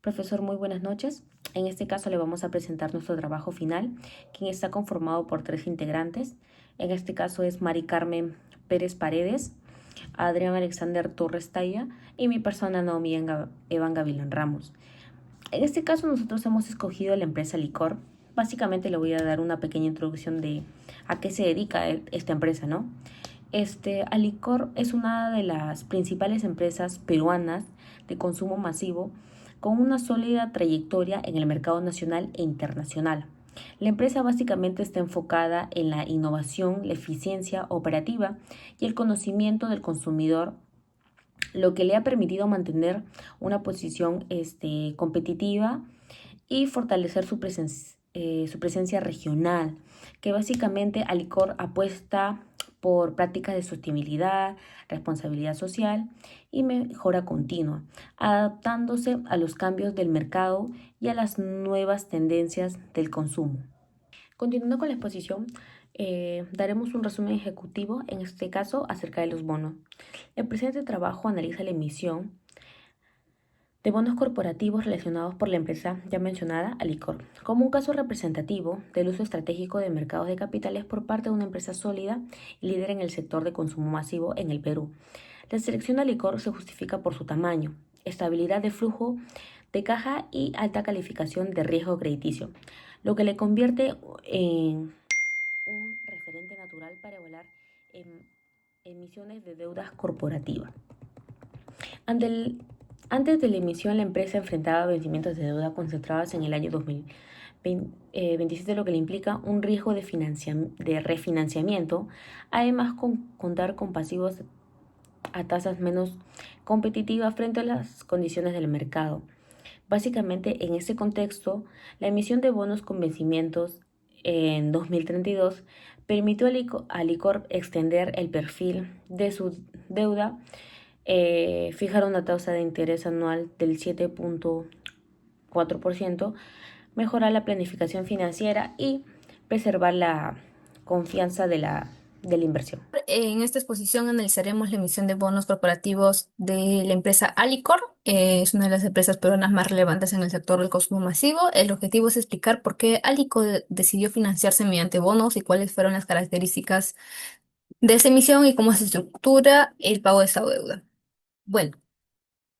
Profesor, muy buenas noches. En este caso le vamos a presentar nuestro trabajo final, quien está conformado por tres integrantes. En este caso es Mari Carmen Pérez Paredes, Adrián Alexander Torres Taya y mi persona Naomi Evan Gavilán Ramos. En este caso nosotros hemos escogido la empresa Licor. Básicamente le voy a dar una pequeña introducción de a qué se dedica esta empresa, ¿no? Alicor es una de las principales empresas peruanas de consumo masivo con una sólida trayectoria en el mercado nacional e internacional. La empresa básicamente está enfocada en la innovación, la eficiencia operativa y el conocimiento del consumidor, lo que le ha permitido mantener una posición competitiva y fortalecer su presencia regional, que básicamente Alicor apuesta por prácticas de sostenibilidad, responsabilidad social y mejora continua, adaptándose a los cambios del mercado y a las nuevas tendencias del consumo. Continuando con la exposición, daremos un resumen ejecutivo, en este caso acerca de los bonos. El presente trabajo analiza la emisión de bonos corporativos relacionados por la empresa ya mencionada, Alicor, como un caso representativo del uso estratégico de mercados de capitales por parte de una empresa sólida y líder en el sector de consumo masivo en el Perú. La selección de Alicor se justifica por su tamaño, estabilidad de flujo de caja y alta calificación de riesgo crediticio, lo que le convierte en un referente natural para evaluar en emisiones de deudas corporativas. Ante el Antes de la emisión, la empresa enfrentaba vencimientos de deuda concentrados en el año 2027, lo que le implica un riesgo de refinanciamiento, además contar con pasivos a tasas menos competitivas frente a las condiciones del mercado. Básicamente, en ese contexto, la emisión de bonos con vencimientos en 2032 permitió a Licor extender el perfil de su deuda, fijar una tasa de interés anual del 7.4%, mejorar la planificación financiera y preservar la confianza de la inversión. En esta exposición analizaremos la emisión de bonos corporativos de la empresa Alicor. Es una de las empresas peruanas más relevantes en el sector del consumo masivo. El objetivo es explicar por qué Alicor decidió financiarse mediante bonos y cuáles fueron las características de esta emisión y cómo se estructura el pago de esta deuda. Bueno,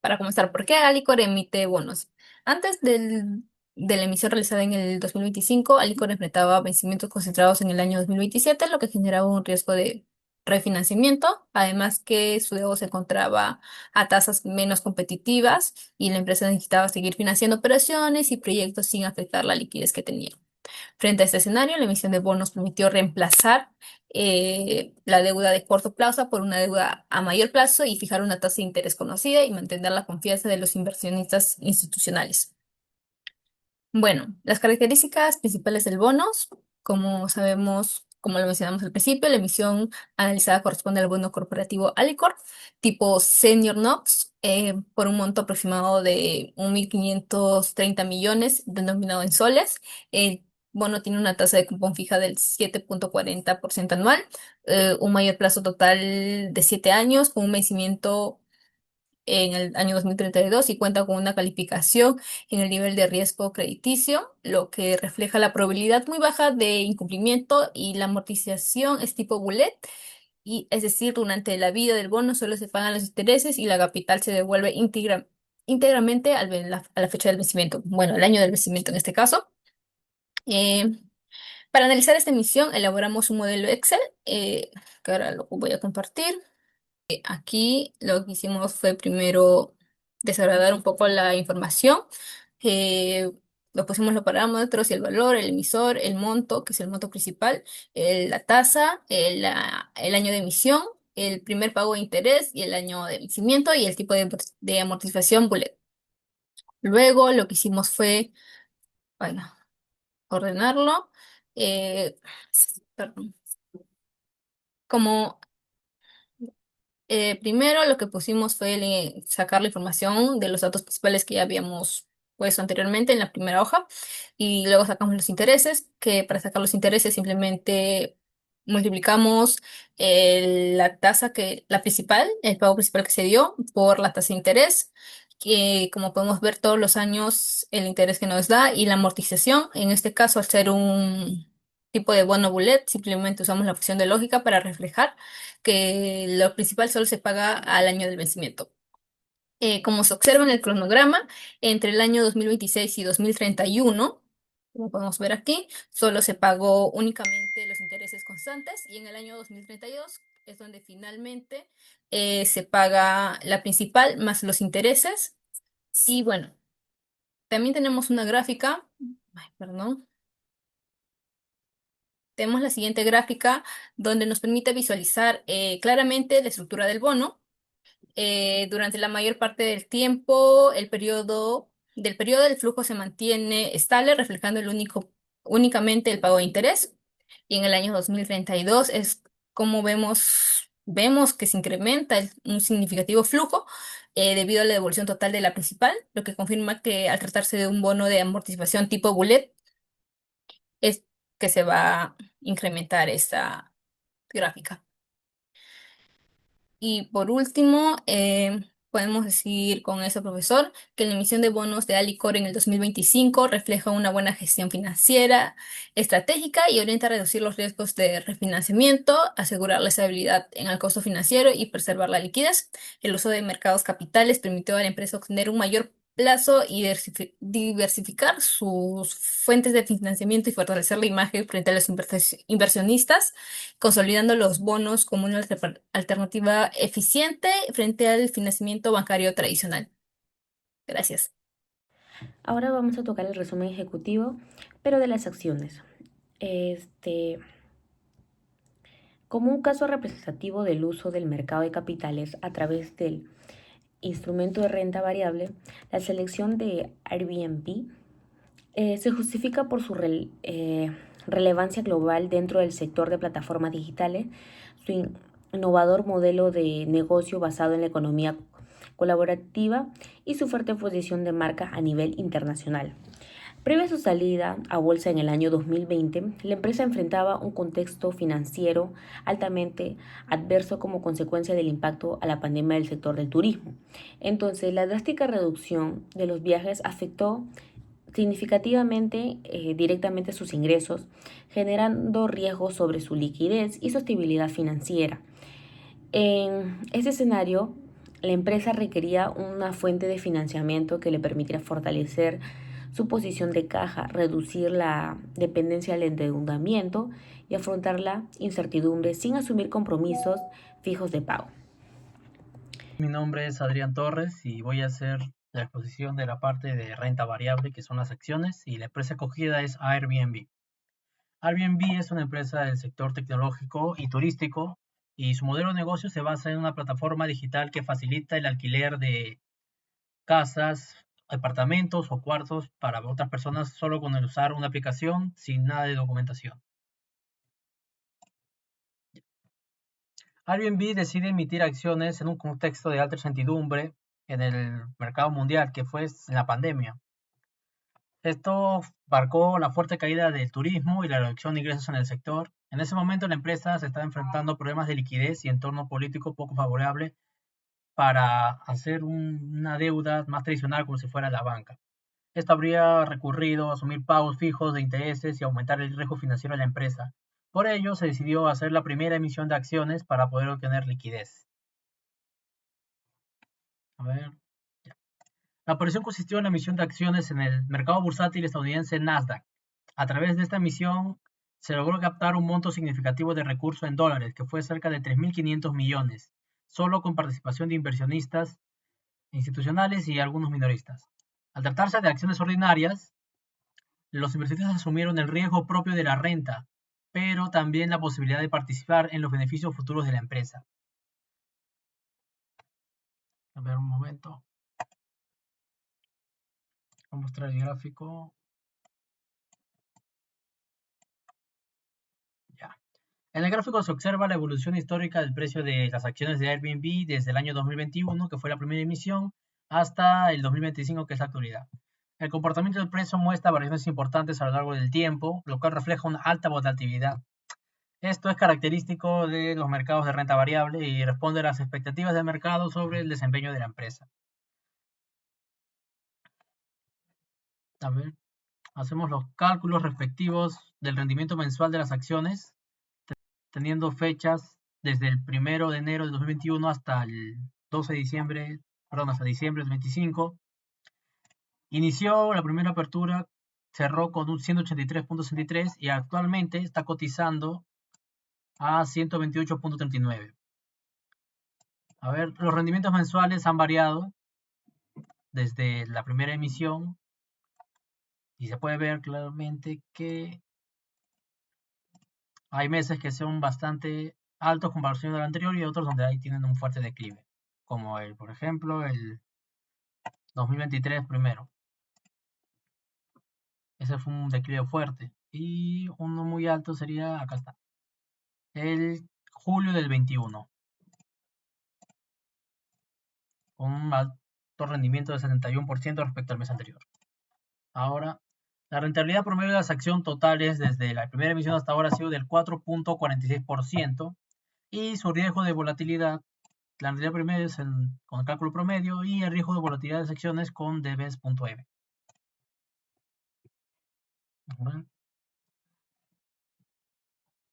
para comenzar, ¿por qué Alicor emite bonos? De la emisión realizada en el 2025, Alicor enfrentaba vencimientos concentrados en el año 2027, lo que generaba un riesgo de refinanciamiento, además que su deuda se encontraba a tasas menos competitivas y la empresa necesitaba seguir financiando operaciones y proyectos sin afectar la liquidez que tenía. Frente a este escenario, la emisión de bonos permitió reemplazar la deuda de corto plazo por una deuda a mayor plazo y fijar una tasa de interés conocida y mantener la confianza de los inversionistas institucionales. Bueno, las características principales del bonos, como sabemos, como lo mencionamos al principio, la emisión analizada corresponde al bono corporativo Alicor, tipo Senior Notes, por un monto aproximado de 1.530 millones, denominado en soles. El bono tiene una tasa de cupón fija del 7.40% anual, un mayor plazo total de 7 años, con un vencimiento en el año 2032 y cuenta con una calificación en el nivel de riesgo crediticio, lo que refleja la probabilidad muy baja de incumplimiento, y la amortización es tipo bullet, y es decir, durante la vida del bono solo se pagan los intereses y la capital se devuelve íntegramente a la fecha del vencimiento, bueno, el año del vencimiento en este caso. Eh, para analizar esta emisión, elaboramos un modelo Excel, que ahora lo voy a compartir. Aquí lo que hicimos fue primero desagregar un poco la información. Eh, Lo pusimos los parámetros y el valor, el emisor, el monto, que es el monto principal, la tasa, el año de emisión, el primer pago de interés y el año de vencimiento y el tipo de amortización bullet. Luego lo que hicimos fue, bueno, ordenarlo. eh, perdón. Como Primero lo que pusimos fue sacar la información de los datos principales que ya habíamos puesto anteriormente en la primera hoja, y luego sacamos los intereses, que para sacar los intereses simplemente multiplicamos la tasa la principal, el pago principal que se dio por la tasa de interés, que como podemos ver todos los años el interés que nos da y la amortización. En este caso, al ser un tipo de bono bullet, simplemente usamos la función de lógica para reflejar que lo principal solo se paga al año del vencimiento. Como se observa en el cronograma, entre el año 2026 y 2031, como podemos ver aquí, solo se pagó únicamente los intereses constantes y en el año 2032 es donde finalmente se paga la principal más los intereses. Y bueno, también tenemos una gráfica, ay, perdón, tenemos la siguiente gráfica donde nos permite visualizar claramente la estructura del bono. Durante la mayor parte del tiempo, del periodo del flujo se mantiene estable, reflejando únicamente el pago de interés. Y en el año 2032 es como vemos que se incrementa un significativo flujo debido a la devolución total de la principal, lo que confirma que al tratarse de un bono de amortización tipo bullet, es que se va a incrementar esta gráfica. Y por último, podemos decir con eso, profesor, que la emisión de bonos de Alicor en el 2025 refleja una buena gestión financiera estratégica y orienta a reducir los riesgos de refinanciamiento, asegurar la estabilidad en el costo financiero y preservar la liquidez. El uso de mercados capitales permitió a la empresa obtener un mayor plazo y diversificar sus fuentes de financiamiento y fortalecer la imagen frente a los inversionistas, consolidando los bonos como una alternativa eficiente frente al financiamiento bancario tradicional. Gracias. Ahora vamos a tocar el resumen ejecutivo, pero de las acciones. Como un caso representativo del uso del mercado de capitales a través del instrumento de renta variable, la selección de Airbnb se justifica por su relevancia global dentro del sector de plataformas digitales, su innovador modelo de negocio basado en la economía colaborativa y su fuerte posición de marca a nivel internacional. Previo a su salida a bolsa en el año 2020, la empresa enfrentaba un contexto financiero altamente adverso como consecuencia del impacto a la pandemia del sector del turismo. Entonces, la drástica reducción de los viajes afectó significativamente directamente sus ingresos, generando riesgos sobre su liquidez y sostenibilidad financiera. En ese escenario, la empresa requería una fuente de financiamiento que le permitiera fortalecer su posición de caja, reducir la dependencia del endeudamiento y afrontar la incertidumbre sin asumir compromisos fijos de pago. Mi nombre es Adrián Torres y voy a hacer la exposición de la parte de renta variable, que son las acciones, y la empresa escogida es Airbnb. Airbnb es una empresa del sector tecnológico y turístico y su modelo de negocio se basa en una plataforma digital que facilita el alquiler de casas, apartamentos o cuartos para otras personas solo con el usar una aplicación sin nada de documentación. Airbnb decide emitir acciones en un contexto de alta incertidumbre en el mercado mundial, que fue en la pandemia. Esto marcó la fuerte caída del turismo y la reducción de ingresos en el sector. En ese momento la empresa se estaba enfrentando a problemas de liquidez y entorno político poco favorable para hacer una deuda más tradicional como si fuera la banca. Esto habría recurrido a asumir pagos fijos de intereses y aumentar el riesgo financiero de la empresa. Por ello se decidió hacer la primera emisión de acciones para poder obtener liquidez. A ver. La operación consistió en la emisión de acciones en el mercado bursátil estadounidense Nasdaq. A través de esta emisión se logró captar un monto significativo de recursos en dólares, que fue cerca de 3.500 millones, solo con participación de inversionistas institucionales y algunos minoristas. Al tratarse de acciones ordinarias, los inversionistas asumieron el riesgo propio de la renta, pero también la posibilidad de participar en los beneficios futuros de la empresa. A ver un momento. Voy a mostrar el gráfico. Ya. En el gráfico se observa la evolución histórica del precio de las acciones de Airbnb desde el año 2021, que fue la primera emisión, hasta el 2025, que es la actualidad. El comportamiento del precio muestra variaciones importantes a lo largo del tiempo, lo cual refleja una alta volatilidad. Esto es característico de los mercados de renta variable y responde a las expectativas del mercado sobre el desempeño de la empresa. A ver, hacemos los cálculos respectivos del rendimiento mensual de las acciones, teniendo fechas desde el 1 de enero de 2021 hasta el 12 de diciembre, perdón, hasta diciembre del 25. Inició la primera apertura, cerró con un 183.63 y actualmente está cotizando a 128.39. A ver, los rendimientos mensuales han variado desde la primera emisión y se puede ver claramente que hay meses que son bastante altos en comparación al anterior y otros donde ahí tienen un fuerte declive, como por ejemplo, el 2023 primero. Ese fue un declive fuerte. Y uno muy alto sería, acá está, el julio del 21, con un alto rendimiento de 71% respecto al mes anterior. Ahora, la rentabilidad promedio de las acciones totales desde la primera emisión hasta ahora ha sido del 4.46% y su riesgo de volatilidad, la rentabilidad promedio es con el cálculo promedio y el riesgo de volatilidad de las acciones con dbs.m.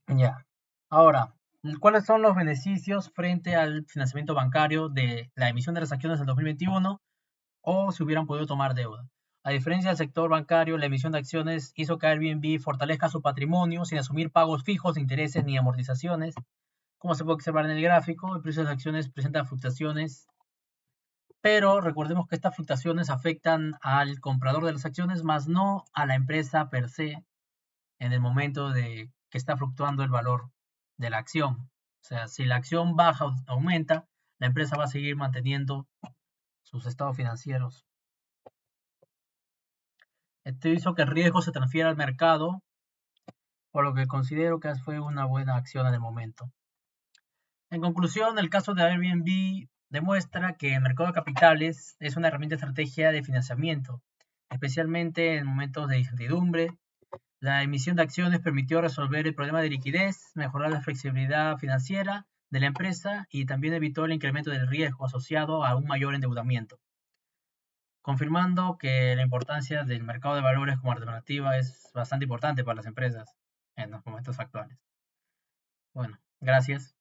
Ya. Ahora, ¿cuáles son los beneficios frente al financiamiento bancario de la emisión de las acciones del 2021 o si hubieran podido tomar deuda? A diferencia del sector bancario, la emisión de acciones hizo que Airbnb fortalezca su patrimonio sin asumir pagos fijos de intereses ni amortizaciones. Como se puede observar en el gráfico, el precio de las acciones presenta fluctuaciones, pero recordemos que estas fluctuaciones afectan al comprador de las acciones, más no a la empresa per se en el momento de que está fluctuando el valor de la acción. O sea, si la acción baja o aumenta, la empresa va a seguir manteniendo sus estados financieros. Esto hizo que el riesgo se transfiera al mercado, por lo que considero que fue una buena acción en el momento. En conclusión, el caso de Airbnb demuestra que el mercado de capitales es una herramienta de estrategia de financiamiento, especialmente en momentos de incertidumbre. La emisión de acciones permitió resolver el problema de liquidez, mejorar la flexibilidad financiera de la empresa y también evitó el incremento del riesgo asociado a un mayor endeudamiento, confirmando que la importancia del mercado de valores como alternativa es bastante importante para las empresas en los momentos actuales. Bueno, gracias.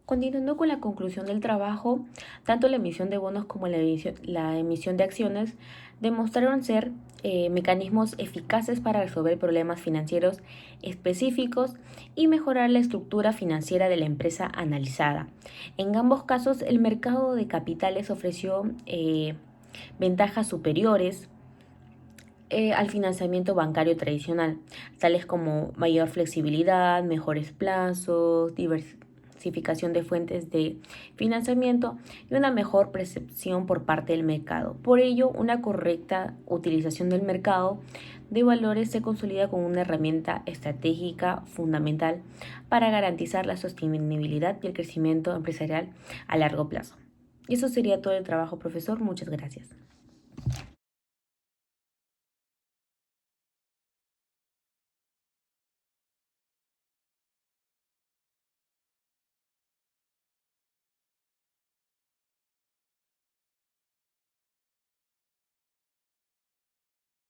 Continuando con la conclusión del trabajo, tanto la emisión de bonos como la emisión de acciones demostraron ser mecanismos eficaces para resolver problemas financieros específicos y mejorar la estructura financiera de la empresa analizada. En ambos casos, el mercado de capitales ofreció ventajas superiores al financiamiento bancario tradicional, tales como mayor flexibilidad, mejores plazos, diversificación de fuentes de financiamiento y una mejor percepción por parte del mercado. Por ello, una correcta utilización del mercado de valores se consolida como una herramienta estratégica fundamental para garantizar la sostenibilidad y el crecimiento empresarial a largo plazo. Y eso sería todo el trabajo, profesor. Muchas gracias.